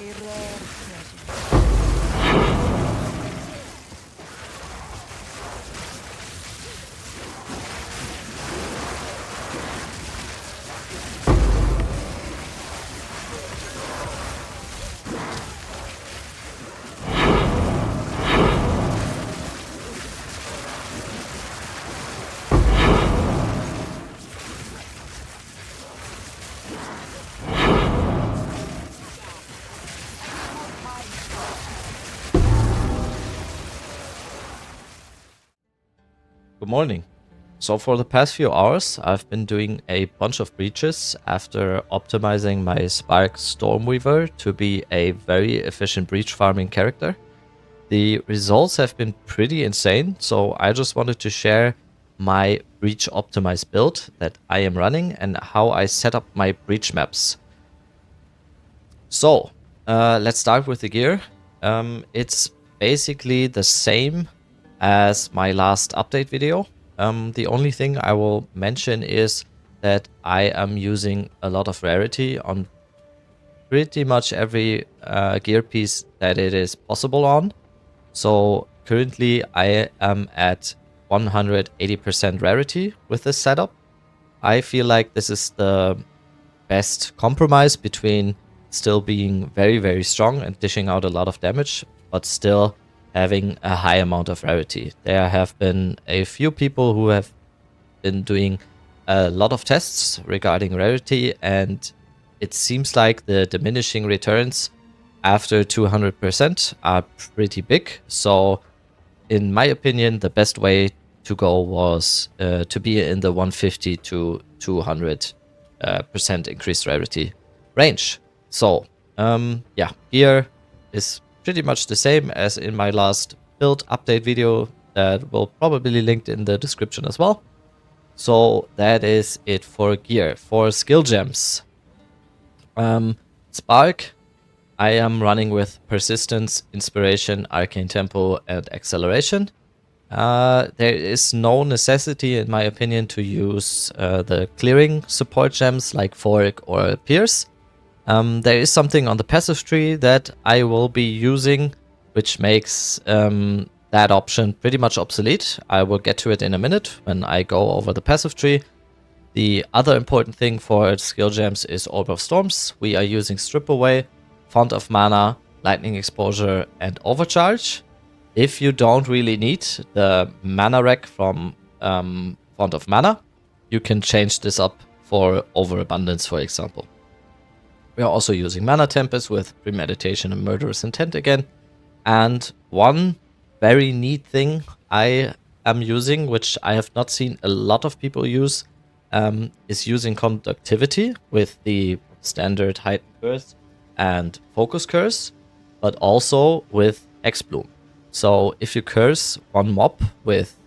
A rare treasure. Good morning. So for the past few hours, I've been doing a bunch of breaches after optimizing my Spark Stormweaver to be a very efficient breach farming character. The results have been pretty insane, so I just wanted to share my breach optimized build that I am running and how I set up my breach maps. So let's start with the gear. It's basically the same as my last update video. The only thing I will mention is that I am using a lot of rarity on pretty much every gear piece that it is possible on. So currently I am at 180% rarity with this setup. I feel like this is the best compromise between still being very, very strong and dishing out a lot of damage, but still having a high amount of rarity. There have been a few people who have been doing a lot of tests regarding rarity, and it seems like the diminishing returns after 200% are pretty big. So in my opinion, the best way to go was to be in the 150 to 200% increased rarity range. So yeah, gear is pretty much the same as in my last build update video that will probably linked in the description as well. So that is it for gear. For skill gems, Spark, I am running with Persistence, Inspiration, Arcane Tempo, and Acceleration. There is no necessity, in my opinion, to use the clearing support gems like Fork or Pierce. There is something on the passive tree that I will be using, which makes that option pretty much obsolete. I will get to it in a minute when I go over the passive tree. The other important thing for skill gems is Orb of Storms. We are using Strip Away, Font of Mana, Lightning Exposure, and Overcharge. If you don't really need the mana rack from Font of Mana, you can change this up for Overabundance, for example. We are also using Mana Tempest with Premeditation and Murderous Intent again. And one very neat thing I am using, which I have not seen a lot of people use, is using Conductivity with the standard Heightened Curse and Focus Curse, but also with Hexbloom. So if you curse one mob with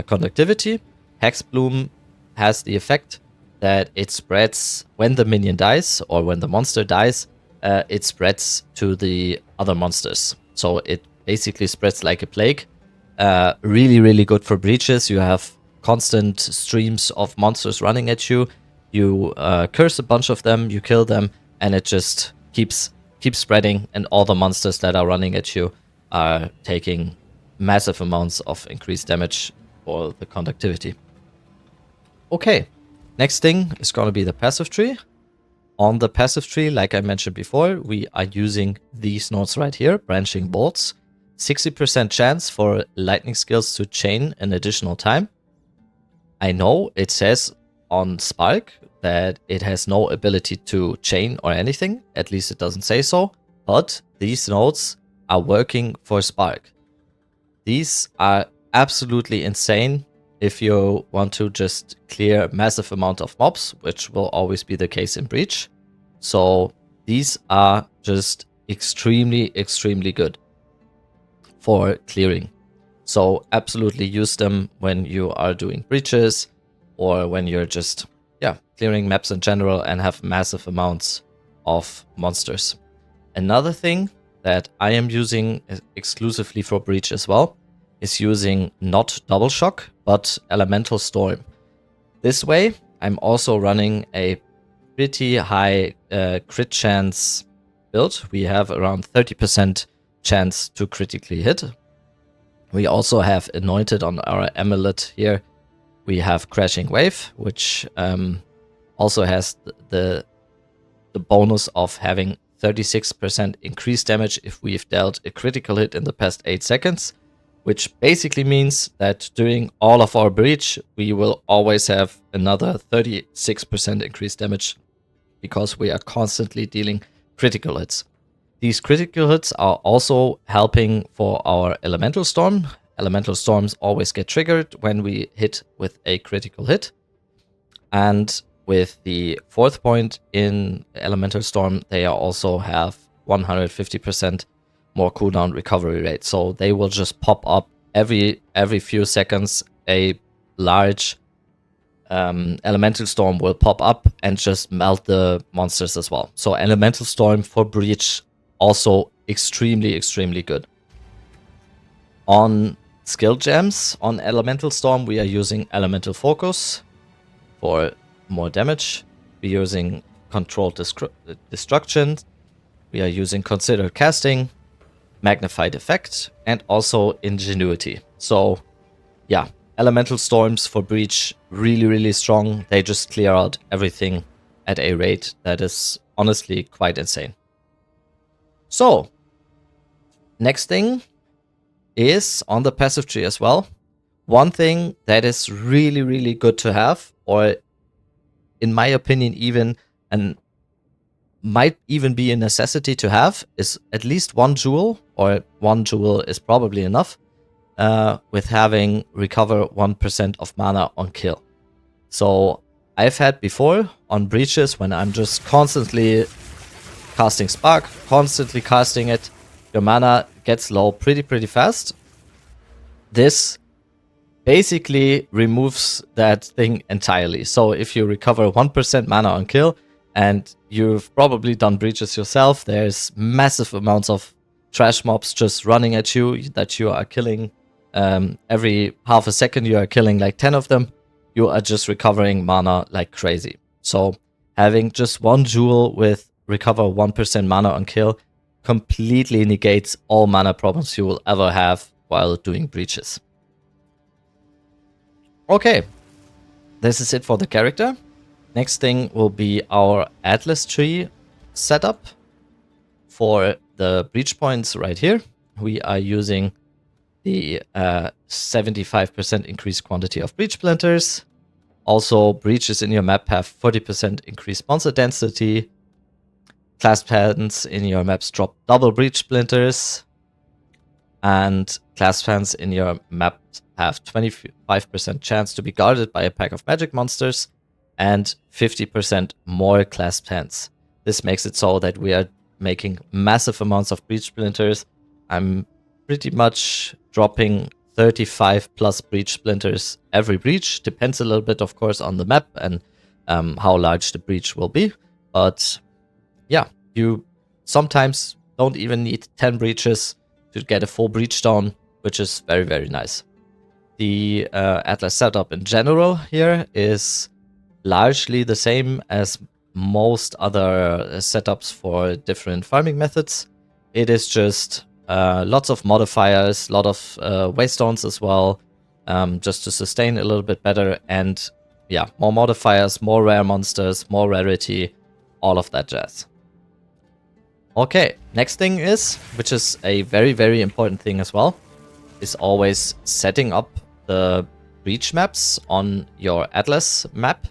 Conductivity, Hexbloom has the effect that it spreads when the minion dies or when the monster dies, it spreads to the other monsters. So it basically spreads like a plague. Really, really good for breaches. You have constant streams of monsters running at you. You curse a bunch of them, you kill them, and it just keeps spreading, and all the monsters that are running at you are taking massive amounts of increased damage for the conductivity. Okay, next thing is going to be the passive tree. On the passive tree, like I mentioned before, we are using these nodes right here, branching bolts. 60% chance for lightning skills to chain an additional time. I know it says on Spark that it has no ability to chain or anything, at least it doesn't say so, but these nodes are working for Spark. These are absolutely insane if you want to just clear a massive amount of mobs, which will always be the case in Breach. So these are just extremely, extremely good for clearing. So absolutely use them when you are doing breaches or when you're just clearing maps in general and have massive amounts of monsters. Another thing that I am using exclusively for breach as well is using not double shock but elemental storm. This way I'm also running a pretty high crit chance build, we have around 30% chance to critically hit. We also have anointed on our amulet here. We have Crashing Wave, which also has the bonus of having 36% increased damage if we've dealt a critical hit in the past 8 seconds, which basically means that during all of our breach, we will always have another 36% increased damage because we are constantly dealing critical hits. These critical hits are also helping for our Elemental Storm. Elemental Storms always get triggered when we hit with a critical hit. And with the 4th point in Elemental Storm, they also have 150% more cooldown recovery rate. So they will just pop up every few seconds. A large Elemental Storm will pop up and just melt the monsters as well. So Elemental Storm for breach, also extremely good. On skill gems, on Elemental Storm, we are using Elemental Focus for more damage. We're using Controlled Destruction. We are using Considered Casting, Magnified Effect, and also Ingenuity. So yeah, Elemental Storms for breach, really strong. They just clear out everything at a rate that is honestly quite insane. So, next thing is on the passive tree as well. One thing that is really good to have, or in my opinion even, and might even be a necessity to have, is at least 1 jewel, or 1 jewel is probably enough, with having recover 1% of mana on kill. So I've had before on breaches when I'm just constantly casting Spark, constantly casting it, your mana gets low pretty fast. This basically removes that thing entirely. So if you recover 1% mana on kill, and you've probably done breaches yourself, there's massive amounts of trash mobs just running at you that you are killing. Every half a second you are killing like 10 of them. You are just recovering mana like crazy. So having just 1 jewel with recover 1% mana on kill completely negates all mana problems you will ever have while doing breaches. Okay, this is it for the character. Next thing will be our Atlas tree setup. For the breach points right here, we are using the 75% increased quantity of breach splinters. Also, breaches in your map have 40% increased monster density. Class fans in your maps drop double breach splinters. And class fans in your map have 25% chance to be guarded by a pack of magic monsters and 50% more class fans. This makes it so that we are making massive amounts of breach splinters. I'm pretty much dropping 35 plus breach splinters every breach. Depends a little bit, of course, on the map and how large the breach will be. But yeah, you sometimes don't even need 10 breaches to get a full breach down, which is very nice. The Atlas setup in general here is largely the same as most other setups for different farming methods. It is just lots of modifiers, lot of waystones as well, just to sustain a little bit better. And yeah, more modifiers, more rare monsters, more rarity, all of that jazz. Okay, next thing is, which is a very important thing as well, is always setting up the breach maps on your Atlas map.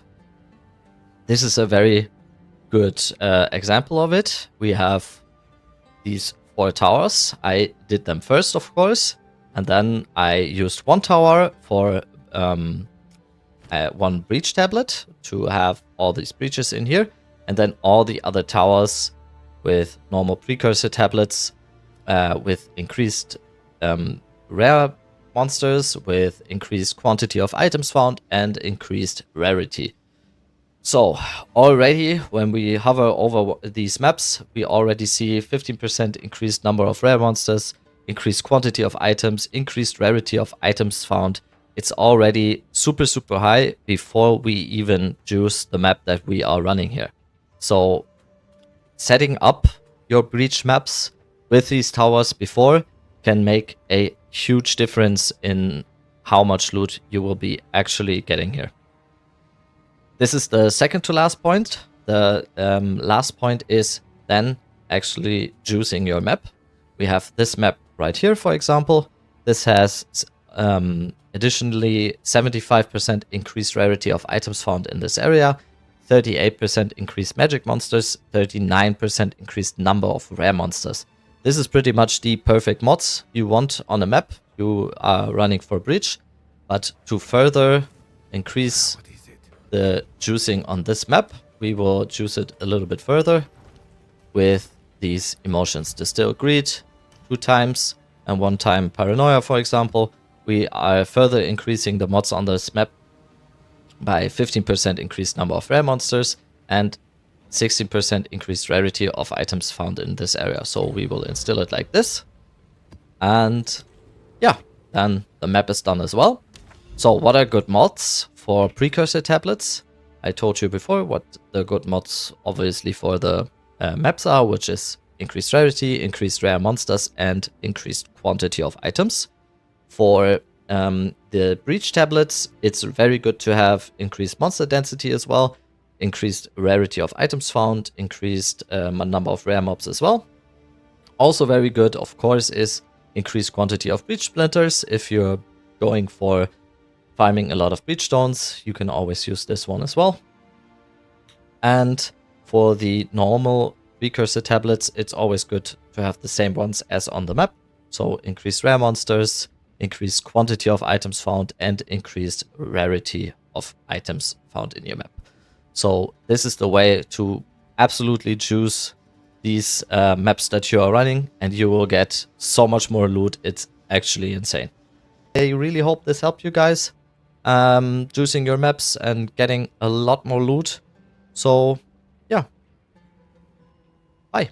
This is a very good example of it. We have these 4 towers. I did them first, of course, and then I used 1 tower for 1 breach tablet to have all these breaches in here, and then all the other towers with normal precursor tablets, with increased rare monsters, with increased quantity of items found, and increased rarity. So already when we hover over these maps, we already see 15% increased number of rare monsters, increased quantity of items, increased rarity of items found. It's already super high before we even choose the map that we are running here. So setting up your breach maps with these towers before can make a huge difference in how much loot you will be actually getting here. This is the second to last point. The last point is then actually juicing your map. We have this map right here, for example. This has additionally 75% increased rarity of items found in this area, 38% increased magic monsters, 39% increased number of rare monsters. This is pretty much the perfect mods you want on a map you are running for Breach, but to further increase the juicing on this map, we will juice it a little bit further with these emotions. Distill Greed 2 times and 1 time Paranoia, for example. We are further increasing the mods on this map by 15% increased number of rare monsters and 16% increased rarity of items found in this area. So we will instill it like this. And yeah, then the map is done as well. So what are good mods for precursor tablets? I told you before what the good mods obviously for the maps are, which is increased rarity, increased rare monsters, and increased quantity of items. For the Breach tablets, it's very good to have increased monster density as well, increased rarity of items found, increased number of rare mobs as well. Also very good, of course, is increased quantity of Breach splinters. If you're going for farming a lot of Breach stones, you can always use this one as well. And for the normal precursor tablets, it's always good to have the same ones as on the map. So increased rare monsters, increased quantity of items found, and increased rarity of items found in your map. So this is the way to absolutely choose these maps that you are running, and you will get so much more loot. It's actually insane. I really hope this helped you guys choosing your maps and getting a lot more loot. So yeah, bye.